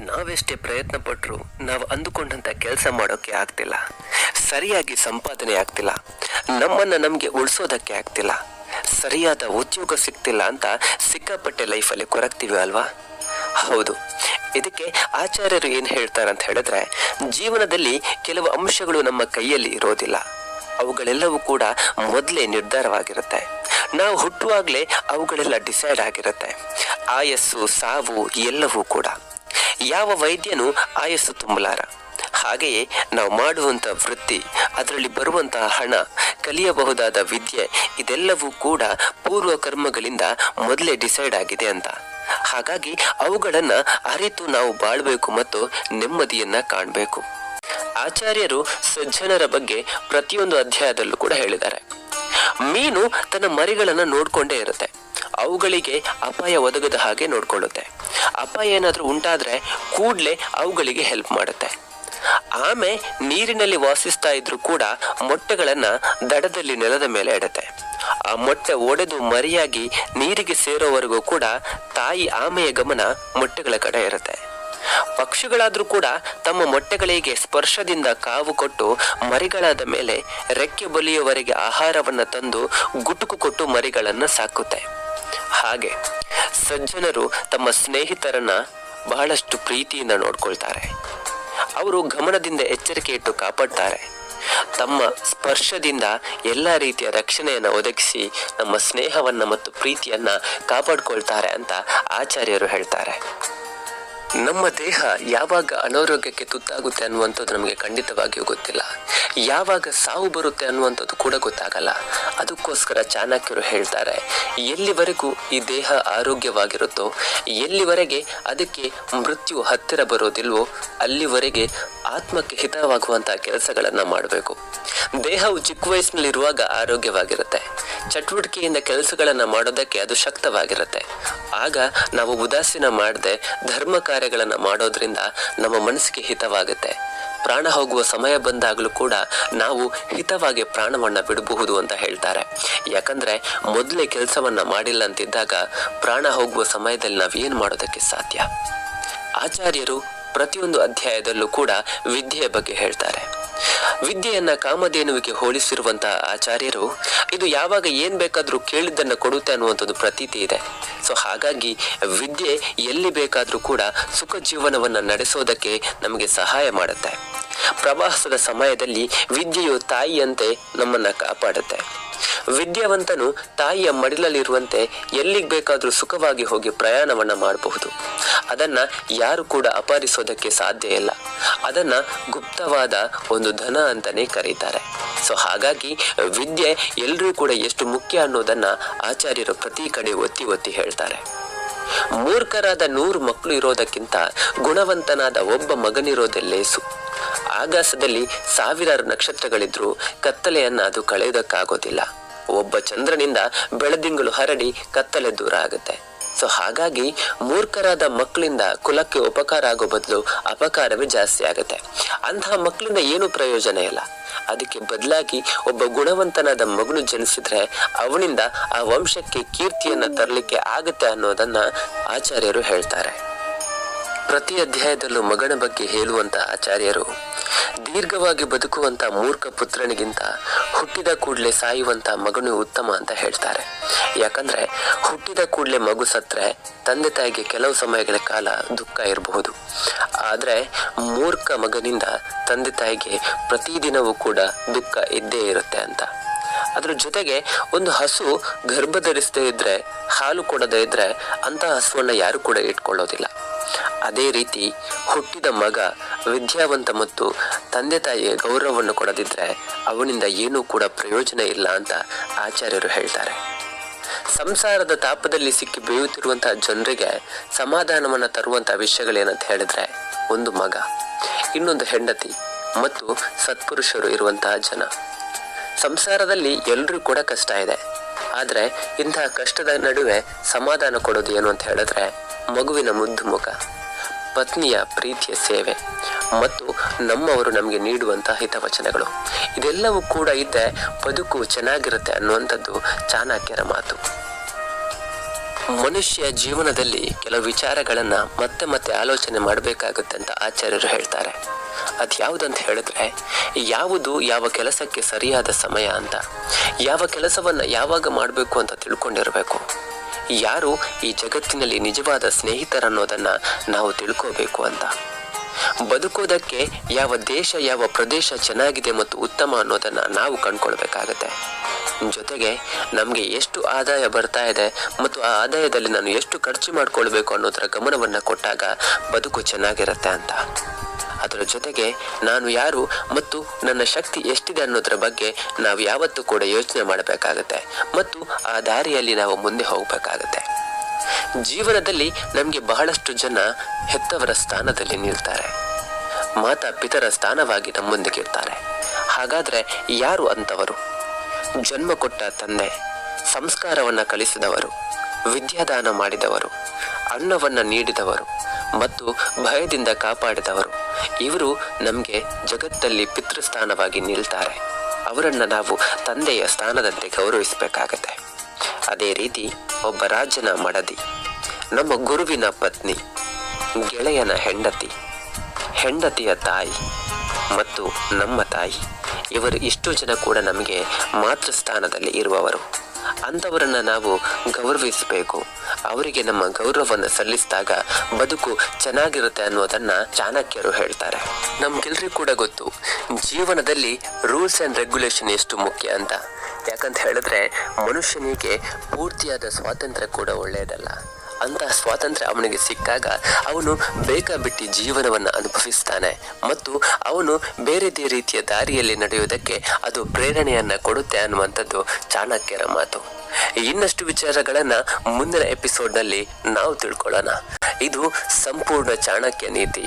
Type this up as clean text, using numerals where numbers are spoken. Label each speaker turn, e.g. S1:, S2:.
S1: ನಾವೆಷ್ಟೇ ಪ್ರಯತ್ನ ಪಟ್ಟರು ನಾವು ಅಂದುಕೊಂಡಂತ ಕೆಲಸ ಮಾಡೋಕೆ ಆಗ್ತಿಲ್ಲ, ಸರಿಯಾಗಿ ಸಂಪಾದನೆ ಆಗ್ತಿಲ್ಲ, ನಮ್ಮನ್ನ ನಮಗೆ ಉಳಿಸೋದಕ್ಕೆ ಆಗ್ತಿಲ್ಲ, ಸರಿಯಾದ ಉದ್ಯೋಗ ಸಿಗ್ತಿಲ್ಲ ಅಂತ ಸಿಕ್ಕಾಪಟ್ಟೆ ಲೈಫಲ್ಲಿ ಕೊರಗ್ತೀವಿ ಅಲ್ವಾ? ಹೌದು. ಇದಕ್ಕೆ ಆಚಾರ್ಯರು ಏನ್ ಹೇಳ್ತಾರಂತ ಹೇಳಿದ್ರೆ, ಜೀವನದಲ್ಲಿ ಕೆಲವು ಅಂಶಗಳು ನಮ್ಮ ಕೈಯಲ್ಲಿ ಇರೋದಿಲ್ಲ. ಅವುಗಳೆಲ್ಲವೂ ಕೂಡ ಮೊದಲೇ ನಿರ್ಧಾರವಾಗಿರುತ್ತೆ. ನಾವು ಹುಟ್ಟುವಾಗಲೇ ಅವುಗಳೆಲ್ಲ ಡಿಸೈಡ್ ಆಗಿರುತ್ತೆ. ಆಯಸ್ಸು, ಸಾವು ಎಲ್ಲವೂ ಕೂಡ. ಯಾವ ವೈದ್ಯನು ಆಯಸ್ಸು ತುಂಬಲಾರ. ಹಾಗೆಯೇ ನಾವು ಮಾಡುವಂಥ ವೃತ್ತಿ, ಅದರಲ್ಲಿ ಬರುವಂತಹ ಹಣ, ಕಲಿಯಬಹುದಾದ ವಿದ್ಯೆ, ಇದೆಲ್ಲವೂ ಕೂಡ ಪೂರ್ವ ಕರ್ಮಗಳಿಂದ ಮೊದಲೇ ಡಿಸೈಡ್ ಆಗಿದೆ ಅಂತ. ಹಾಗಾಗಿ ಅವುಗಳನ್ನ ಅರಿತು ನಾವು ಬಾಳ್ಬೇಕು ಮತ್ತು ನೆಮ್ಮದಿಯನ್ನ ಕಾಣಬೇಕು. ಆಚಾರ್ಯರು ಸಜ್ಜನರ ಬಗ್ಗೆ ಪ್ರತಿಯೊಂದು ಅಧ್ಯಾಯದಲ್ಲೂ ಕೂಡ ಹೇಳಿದ್ದಾರೆ. ಮೀನು ತನ್ನ ಮರಿಗಳನ್ನ ನೋಡ್ಕೊಂಡೇ ಇರುತ್ತೆ. ಅವುಗಳಿಗೆ ಅಪಾಯ ಒದಗದ ಹಾಗೆ ನೋಡ್ಕೊಳ್ಳುತ್ತೆ. ಅಪಾಯ ಏನಾದ್ರೂ ಉಂಟಾದ್ರೆ ಕೂಡ್ಲೆ ಅವುಗಳಿಗೆ ಹೆಲ್ಪ್ ಮಾಡುತ್ತೆ. ಆಮೆ ನೀರಿನಲ್ಲಿ ವಾಸಿಸ್ತಾ ಇದ್ರು ಕೂಡ ಮೊಟ್ಟೆಗಳನ್ನ ದಡದಲ್ಲಿ ನೆಲದ ಮೇಲೆ ಇಡುತ್ತೆ. ಆ ಮೊಟ್ಟೆ ಒಡೆದು ಮರಿಯಾಗಿ ನೀರಿಗೆ ಸೇರೋವರೆಗೂ ಕೂಡ ತಾಯಿ ಆಮೆಯ ಗಮನ ಮೊಟ್ಟೆಗಳ ಕಡೆ ಇರುತ್ತೆ. ಪಕ್ಷಿಗಳಾದ್ರೂ ಕೂಡ ತಮ್ಮ ಮೊಟ್ಟೆಗಳಿಗೆ ಸ್ಪರ್ಶದಿಂದ ಕಾವು ಕೊಟ್ಟು ಮರಿಗಳಾದ ಮೇಲೆ ರೆಕ್ಕೆ ಬಲಿಯುವವರೆಗೆ ಆಹಾರವನ್ನ ತಂದು ಗುಟುಕು ಕೊಟ್ಟು ಮರಿಗಳನ್ನ ಸಾಕುತ್ತೆ. ಹಾಗೆ ಸಜ್ಜನರು ತಮ್ಮ ಸ್ನೇಹಿತರನ್ನ ಬಹಳಷ್ಟು ಪ್ರೀತಿಯಿಂದ ನೋಡ್ಕೊಳ್ತಾರೆ. ಅವರು ಗಮನದಿಂದ ಎಚ್ಚರಿಕೆ ಇಟ್ಟು ಕಾಪಾಡ್ತಾರೆ. ತಮ್ಮ ಸ್ಪರ್ಶದಿಂದ ಎಲ್ಲ ರೀತಿಯ ರಕ್ಷಣೆಯನ್ನು ಒದಗಿಸಿ ನಮ್ಮ ಸ್ನೇಹವನ್ನ ಮತ್ತು ಪ್ರೀತಿಯನ್ನ ಕಾಪಾಡ್ಕೊಳ್ತಾರೆ ಅಂತ ಆಚಾರ್ಯರು ಹೇಳ್ತಾರೆ. ನಮ್ಮ ದೇಹ ಯಾವಾಗ ಅನಾರೋಗ್ಯಕ್ಕೆ ತುತ್ತಾಗುತ್ತೆ ಅನ್ನುವಂಥದ್ದು ನಮಗೆ ಖಂಡಿತವಾಗಿಯೂ ಗೊತ್ತಿಲ್ಲ. ಯಾವಾಗ ಸಾವು ಬರುತ್ತೆ ಅನ್ನುವಂಥದ್ದು ಕೂಡ ಗೊತ್ತಾಗಲ್ಲ. ಅದಕ್ಕೋಸ್ಕರ ಚಾಣಕ್ಯರು ಹೇಳ್ತಾರೆ, ಎಲ್ಲಿವರೆಗೂ ಈ ದೇಹ ಆರೋಗ್ಯವಾಗಿರುತ್ತೋ, ಎಲ್ಲಿವರೆಗೆ ಅದಕ್ಕೆ ಮೃತ್ಯು ಹತ್ತಿರ ಬರೋದಿಲ್ವೋ, ಅಲ್ಲಿವರೆಗೆ ಆತ್ಮಕ್ಕೆ ಹಿತವಾಗುವಂತಹ ಕೆಲಸಗಳನ್ನ ಮಾಡಬೇಕು. ದೇಹವು ಚಿಕ್ಕ ವಯಸ್ಸಿನಲ್ಲಿರುವಾಗ ಆರೋಗ್ಯವಾಗಿರುತ್ತೆ. ಚಟುವಟಿಕೆಯಿಂದ ಕೆಲಸಗಳನ್ನ ಮಾಡೋದಕ್ಕೆ ಅದು ಶಕ್ತವಾಗಿರುತ್ತೆ. ಆಗ ನಾವು ಉದಾಸೀನ ಮಾಡದೆ ಧರ್ಮ ಕಾರ್ಯಗಳನ್ನ ಮಾಡೋದ್ರಿಂದ ನಮ್ಮ ಮನಸ್ಸಿಗೆ ಹಿತವಾಗುತ್ತೆ. ಪ್ರಾಣ ಹೋಗುವ ಸಮಯ ಬಂದಾಗಲೂ ಕೂಡ ನಾವು ಹಿತವಾಗಿ ಪ್ರಾಣವನ್ನ ಬಿಡಬಹುದು ಅಂತ ಹೇಳ್ತಾರೆ. ಯಾಕಂದ್ರೆ ಮೊದಲೇ ಕೆಲಸವನ್ನ ಮಾಡಿಲ್ಲ ಅಂತಿದ್ದಾಗ ಪ್ರಾಣ ಹೋಗುವ ಸಮಯದಲ್ಲಿ ನಾವೇನ್ ಮಾಡೋದಕ್ಕೆ ಸಾಧ್ಯ? ಆಚಾರ್ಯರು ಪ್ರತಿಯೊಂದು ಅಧ್ಯಾಯದಲ್ಲೂ ಕೂಡ ವಿದ್ಯೆಯ ಬಗ್ಗೆ ಹೇಳ್ತಾರೆ. ವಿದ್ಯೆಯನ್ನ ಕಾಮಧೇನುವಿಗೆ ಹೋಲಿಸಿರುವಂತಹ ಆಚಾರ್ಯರು, ಇದು ಯಾವಾಗ ಏನ್ ಬೇಕಾದ್ರೂ ಕೇಳಿದ್ದನ್ನ ಕೊಡುತ್ತೆ ಅನ್ನುವಂಥದ್ದು ಪ್ರತೀತಿ ಇದೆ. ಸೊ ಹಾಗಾಗಿ ವಿದ್ಯೆ ಎಲ್ಲಿ ಬೇಕಾದ್ರೂ ಕೂಡ ಸುಖ ಜೀವನವನ್ನ ನಡೆಸೋದಕ್ಕೆ ನಮಗೆ ಸಹಾಯ ಮಾಡುತ್ತೆ. ಪ್ರವಾಸದ ಸಮಯದಲ್ಲಿ ವಿದ್ಯೆಯು ತಾಯಿಯಂತೆ ನಮ್ಮನ್ನ ಕಾಪಾಡುತ್ತೆ. ವಿದ್ಯಾವಂತನು ತಾಯಿಯ ಮಡಿಲಲ್ಲಿರುವಂತೆ ಎಲ್ಲಿಗೆ ಬೇಕಾದ್ರೂ ಸುಖವಾಗಿ ಹೋಗಿ ಪ್ರಯಾಣವನ್ನ ಮಾಡಬಹುದು. ಅದನ್ನ ಯಾರು ಕೂಡ ಅಪಹರಿಸೋದಕ್ಕೆ ಸಾಧ್ಯ ಇಲ್ಲ. ಅದನ್ನ ಗುಪ್ತವಾದ ಒಂದು ಧನ ಅಂತಾನೆ ಕರೀತಾರೆ. ಸೊ ಹಾಗಾಗಿ ವಿದ್ಯೆ ಎಲ್ರೂ ಕೂಡ ಎಷ್ಟು ಮುಖ್ಯ ಅನ್ನೋದನ್ನ ಆಚಾರ್ಯರು ಪ್ರತಿ ಕಡೆ ಒತ್ತಿ ಒತ್ತಿ ಹೇಳ್ತಾರೆ. ಮೂರ್ಖರಾದ 100 ಮಕ್ಕಳು ಇರೋದಕ್ಕಿಂತ ಗುಣವಂತನಾದ ಒಬ್ಬ ಮಗನಿರೋದೇ ಲೇಸು. ಆಕಾಶದಲ್ಲಿ 1000 ನಕ್ಷತ್ರಗಳಿದ್ರೂ ಕತ್ತಲೆಯನ್ನ ಅದು ಕಳೆಯೋದಕ್ಕಾಗೋದಿಲ್ಲ. ಒಬ್ಬ ಚಂದ್ರನಿಂದ ಬೆಳದಿಂಗಳು ಹರಡಿ ಕತ್ತಲೆ ದೂರ ಆಗುತ್ತೆ. ಸೊ ಹಾಗಾಗಿ ಮೂರ್ಖರಾದ ಮಕ್ಕಳಿಂದ ಕುಲಕ್ಕೆ ಉಪಕಾರ ಆಗೋ ಬದಲು ಅಪಕಾರವೇ ಜಾಸ್ತಿ ಆಗುತ್ತೆ. ಅಂತಹ ಮಕ್ಕಳಿಂದ ಏನು ಪ್ರಯೋಜನ ಇಲ್ಲ. ಅದಕ್ಕೆ ಬದಲಾಗಿ ಒಬ್ಬ ಗುಣವಂತನಾದ ಮಗನು ಜನಿಸಿದ್ರೆ ಅವನಿಂದ ಆ ವಂಶಕ್ಕೆ ಕೀರ್ತಿಯನ್ನ ತರಲಿಕ್ಕೆ ಆಗುತ್ತೆ ಅನ್ನೋದನ್ನ ಆಚಾರ್ಯರು ಹೇಳ್ತಾರೆ. ಪ್ರತಿ ಅಧ್ಯಾಯದಲ್ಲೂ ಮಗನ ಬಗ್ಗೆ ಹೇಳುವಂತ ಆಚಾರ್ಯರು, ದೀರ್ಘವಾಗಿ ಬದುಕುವಂತ ಮೂರ್ಖ ಪುತ್ರನಿಗಿಂತ ಹುಟ್ಟಿದ ಕೂಡಲೇ ಸಾಯುವಂತ ಮಗನು ಉತ್ತಮ ಅಂತ ಹೇಳ್ತಾರೆ. ಯಾಕಂದ್ರೆ ಹುಟ್ಟಿದ ಕೂಡಲೇ ಮಗು ಸತ್ರೆ ತಂದೆ ತಾಯಿಗೆ ಕೆಲವು ಸಮಯಗಳ ಕಾಲ ದುಃಖ ಇರಬಹುದು. ಆದ್ರೆ ಮೂರ್ಖ ಮಗನಿಂದ ತಂದೆ ತಾಯಿಗೆ ಪ್ರತಿದಿನವೂ ಕೂಡ ದುಃಖ ಇದ್ದೇ ಇರುತ್ತೆ ಅಂತ. ಅದ್ರ ಜೊತೆಗೆ ಒಂದು ಹಸು ಗರ್ಭ ಧರಿಸದೇ ಇದ್ರೆ, ಹಾಲು ಕೊಡದೇ ಇದ್ರೆ ಅಂತ ಹಸುವನ್ನ ಯಾರು ಕೂಡ ಇಟ್ಕೊಳ್ಳೋದಿಲ್ಲ. ಅದೇ ರೀತಿ ಹುಟ್ಟಿದ ಮಗ ವಿದ್ಯಾವಂತ ಮತ್ತು ತಂದೆ ತಾಯಿಗೆ ಗೌರವವನ್ನು ಕೊಡದಿದ್ರೆ ಅವನಿಂದ ಏನೂ ಕೂಡ ಪ್ರಯೋಜನ ಇಲ್ಲ ಅಂತ ಆಚಾರ್ಯರು ಹೇಳ್ತಾರೆ. ಸಂಸಾರದ ತಾಪದಲ್ಲಿ ಸಿಕ್ಕಿ ಬೇಯುತ್ತಿರುವಂತಹ ಜನರಿಗೆ ಸಮಾಧಾನವನ್ನ ತರುವಂತಹ ವಿಷಯಗಳೇನಂತ ಹೇಳಿದ್ರೆ, ಒಂದು ಮಗ, ಇನ್ನೊಂದು ಹೆಂಡತಿ ಮತ್ತು ಸತ್ಪುರುಷರು ಇರುವಂತಹ ಜನ. ಸಂಸಾರದಲ್ಲಿ ಎಲ್ರೂ ಕೂಡ ಕಷ್ಟ ಇದೆ. ಆದ್ರೆ ಇಂತಹ ಕಷ್ಟದ ನಡುವೆ ಸಮಾಧಾನ ಕೊಡೋದು ಏನು ಅಂತ ಹೇಳಿದ್ರೆ, ಮಗುವಿನ ಮುದ್ದು ಮುಖ, ಪತ್ನಿಯ ಪ್ರೀತಿಯ ಸೇವೆ ಮತ್ತು ನಮ್ಮವರು ನಮಗೆ ನೀಡುವಂತಹ ಹಿತವಚನಗಳು, ಇದೆಲ್ಲವೂ ಕೂಡ ಇದ್ದರೆ ಬದುಕು ಚೆನ್ನಾಗಿರುತ್ತೆ ಅನ್ನುವಂಥದ್ದು ಚಾಣಕ್ಯರ ಮಾತು. ಮನುಷ್ಯ ಜೀವನದಲ್ಲಿ ಕೆಲವು ವಿಚಾರಗಳನ್ನ ಮತ್ತೆ ಮತ್ತೆ ಆಲೋಚನೆ ಮಾಡಬೇಕಾಗುತ್ತೆ ಅಂತ ಆಚಾರ್ಯರು ಹೇಳ್ತಾರೆ. ಅದ್ಯಾವುದಂತ ಹೇಳಿದ್ರೆ, ಯಾವುದು ಯಾವ ಕೆಲಸಕ್ಕೆ ಸರಿಯಾದ ಸಮಯ ಅಂತ, ಯಾವ ಕೆಲಸವನ್ನ ಯಾವಾಗ ಮಾಡಬೇಕು ಅಂತ ತಿಳ್ಕೊಂಡಿರ್ಬೇಕು. ಯಾರು ಈ ಜಗತ್ತಿನಲ್ಲಿ ನಿಜವಾದ ಸ್ನೇಹಿತರನ್ನೋದನ್ನ ನಾವು ತಿಳ್ಕೋಬೇಕು ಅಂತ. ಬದುಕೋದಕ್ಕೆ ಯಾವ ದೇಶ ಯಾವ ಪ್ರದೇಶ ಚೆನ್ನಾಗಿದೆ ಮತ್ತು ಉತ್ತಮ ಅನ್ನೋದನ್ನ ನಾವು ಕಂಡ್ಕೊಳ್ಬೇಕಾಗತ್ತೆ. ಜೊತೆಗೆ ನಮಗೆ ಎಷ್ಟು ಆದಾಯ ಬರ್ತಾ ಇದೆ ಮತ್ತು ಆ ಆದಾಯದಲ್ಲಿ ನಾನು ಎಷ್ಟು ಖರ್ಚು ಮಾಡ್ಕೊಳ್ಬೇಕು ಅನ್ನೋದರ ಗಮನವನ್ನ ಕೊಟ್ಟಾಗ ಬದುಕು ಚೆನ್ನಾಗಿರುತ್ತೆ ಅಂತ. ಅದರ ಜೊತೆಗೆ ನಾನು ಯಾರು ಮತ್ತು ನನ್ನ ಶಕ್ತಿ ಎಷ್ಟಿದೆ ಅನ್ನೋದ್ರ ಬಗ್ಗೆ ನಾವು ಯಾವತ್ತೂ ಕೂಡ ಯೋಚನೆ ಮಾಡಬೇಕಾಗತ್ತೆ ಮತ್ತು ಆ ದಾರಿಯಲ್ಲಿ ನಾವು ಮುಂದೆ ಹೋಗ್ಬೇಕಾಗತ್ತೆ. ಜೀವನದಲ್ಲಿ ನಮಗೆ ಬಹಳಷ್ಟು ಜನ ಹೆತ್ತವರ ಸ್ಥಾನದಲ್ಲಿ ನಿಲ್ತಾರೆ, ಮಾತಾ ಪಿತರ ಸ್ಥಾನವಾಗಿ ನಮ್ಮ ಮುಂದೆಗಿರ್ತಾರೆ. ಹಾಗಾದ್ರೆ ಯಾರು ಅಂತವರು? ಜನ್ಮ ಕೊಟ್ಟ ತಂದೆ, ಸಂಸ್ಕಾರವನ್ನ ಕಲಿಸಿದವರು, ವಿದ್ಯಾದಾನ ಮಾಡಿದವರು, ಅನ್ನವನ್ನ ನೀಡಿದವರು ಮತ್ತು ಭಯದಿಂದ ಕಾಪಾಡಿದವರು. ಇವರು ನಮಗೆ ಜಗತ್ತಲ್ಲಿ ಪಿತೃಸ್ಥಾನವಾಗಿ ನಿಲ್ತಾರೆ. ಅವರನ್ನ ನಾವು ತಂದೆಯ ಸ್ಥಾನದಂತೆ ಗೌರವಿಸಬೇಕಾಗತ್ತೆ. ಅದೇ ರೀತಿ ಒಬ್ಬ ರಾಜನ ಮಡದಿ, ನಮ್ಮ ಗುರುವಿನ ಪತ್ನಿ, ಗೆಳೆಯನ ಹೆಂಡತಿ, ಹೆಂಡತಿಯ ತಾಯಿ ಮತ್ತು ನಮ್ಮ ತಾಯಿ, ಇವರು ಇಷ್ಟು ಜನ ಕೂಡ ನಮಗೆ ಮಾತೃಸ್ಥಾನದಲ್ಲಿ ಇರುವವರು. ಅಂಥವರನ್ನ ನಾವು ಗೌರವಿಸಬೇಕು. ಅವರಿಗೆ ನಮ್ಮ ಗೌರವವನ್ನು ಸಲ್ಲಿಸಿದಾಗ ಬದುಕು ಚೆನ್ನಾಗಿರುತ್ತೆ ಅನ್ನೋದನ್ನ ಚಾಣಕ್ಯರು ಹೇಳ್ತಾರೆ. ನಮ್ಗೆಲ್ರಿಗೂ ಕೂಡ ಗೊತ್ತು, ಜೀವನದಲ್ಲಿ ರೂಲ್ಸ್ ಆ್ಯಂಡ್ ರೆಗ್ಯುಲೇಷನ್ ಎಷ್ಟು ಮುಖ್ಯ ಅಂತ. ಯಾಕಂತ ಹೇಳಿದ್ರೆ ಮನುಷ್ಯನಿಗೆ ಪೂರ್ತಿಯಾದ ಸ್ವಾತಂತ್ರ್ಯ ಕೂಡ ಒಳ್ಳೆಯದಲ್ಲ. ಅಂತಹ ಸ್ವಾತಂತ್ರ್ಯ ಅವನಿಗೆ ಸಿಕ್ಕಾಗ ಅವನು ಬೇಕಾಬಿಟ್ಟಿ ಜೀವನವನ್ನು ಅನುಭವಿಸ್ತಾನೆ ಮತ್ತು ಅವನು ಬೇರೆ ರೀತಿಯ ದಾರಿಯಲ್ಲಿ ನಡೆಯುವುದಕ್ಕೆ ಅದು ಪ್ರೇರಣೆಯನ್ನ ಕೊಡುತ್ತೆ ಅನ್ನುವಂಥದ್ದು ಚಾಣಕ್ಯರ ಮಾತು. ಇನ್ನಷ್ಟು ವಿಚಾರಗಳನ್ನ ಮುಂದಿನ ಎಪಿಸೋಡ್ನಲ್ಲಿ ನಾವು ತಿಳ್ಕೊಳ್ಳೋಣ. ಇದು ಸಂಪೂರ್ಣ ಚಾಣಕ್ಯ ನೀತಿ.